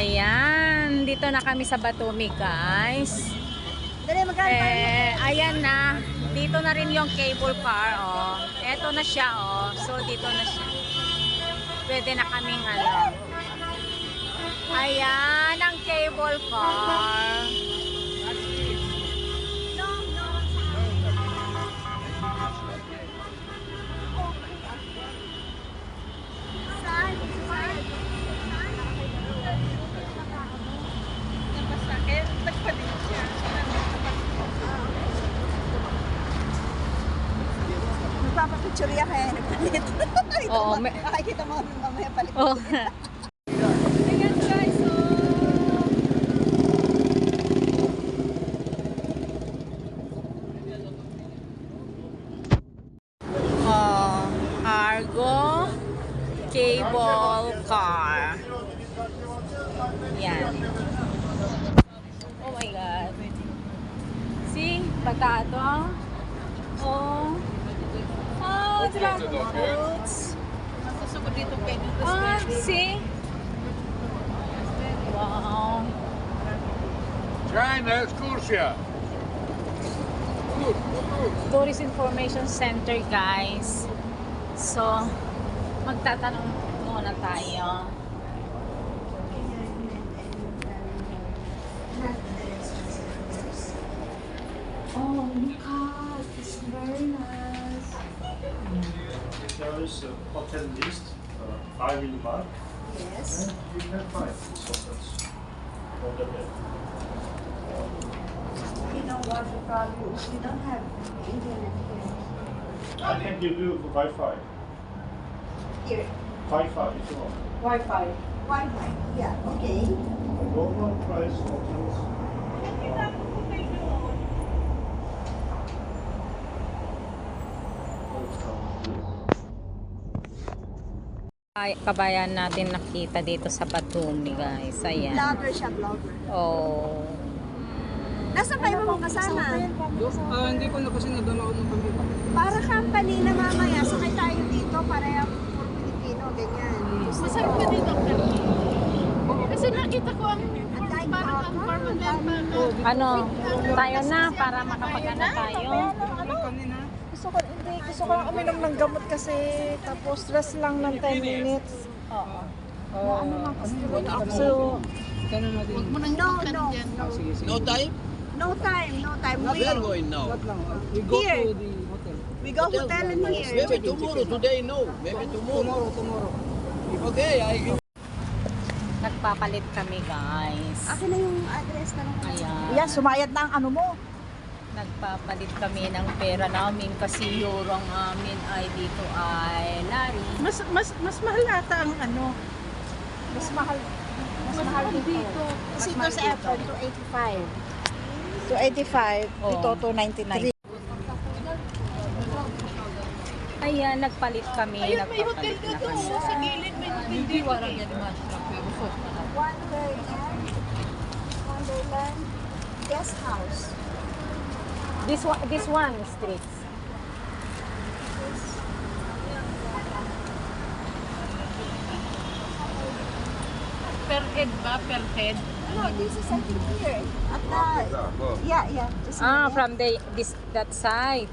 Ayan, dito na kami sa Batumi, guys. Ayan na. Dito na rin yung cable car, oh. Eto na siya, oh. So, dito na siya. Pwede na kaming ano. Ayan, ang cable car. Nagpapapicture yan kaya nagpalit. Oo, Nakikita mo mamaya palit. Oh. Ayan guys, Oh, Argo cable car. Yan. Oh my God. See? Potato. Oh. Oh, dragon fruits. Gusto ko dito pwede. Oh, see? Wow. China, Scotia. Tourist Information Center, guys. So, magtatanong muna tayo. Oh, look at it's very nice. There is a hotel list, I will mark, Yes. and you can find these hotels on the bed. You know what the problem is? We don't have internet here. I can give you Wi-Fi. Here. Wi-Fi if you want. Wi-Fi. Wi-Fi. Yeah, okay. Normal price hotels. Ay, kabayan natin nakita dito sa Batumi, guys. Ayan. Vlogger siya, vlogger. Oh. Nasaan kayo mga kasama? Hindi ko na kasi nadala ako ng pamilya. Para company na mamaya, sakay tayo dito, para puro Pilipino, ganyan. Masarap ka dito, kasi nakita ko ang parang ang permanent pa. Ano, tayo na para makapag-ano tayo. Kanina, Gusto ko lang uminom ng gamot kasi tapos rest lang ng 10 minutes. Oo. So, kano na din. Mo nang No, ikan no, dyan. no. Sige, sige. No time? No time, no time. We are going now. Wait lang. We go Here. to the hotel. We go hotel in here. Maybe tomorrow. Today, no. Maybe tomorrow. Tomorrow. Okay, I give. Nagpapalit kami, guys. Akin na yung address na lang. Ayan. yan, sumayad na ang ano mo. Nagpapalit kami ng pera namin kasi euro ang amin ay dito ay lari. Mas mahal ata ang ano. Mas mahal dito. Kasi ito sa airport, 285. 285, Oo. ito 293. Ayan, nagpalit kami. Ayun, may hotel Nagpapalit ka na doon. kami. Sa gilid may hotel dito. Wonderland Guest House. This one streets. Per head ba? Per head? No, this is I think here. At the, yeah, just a Ah, minute. from that side.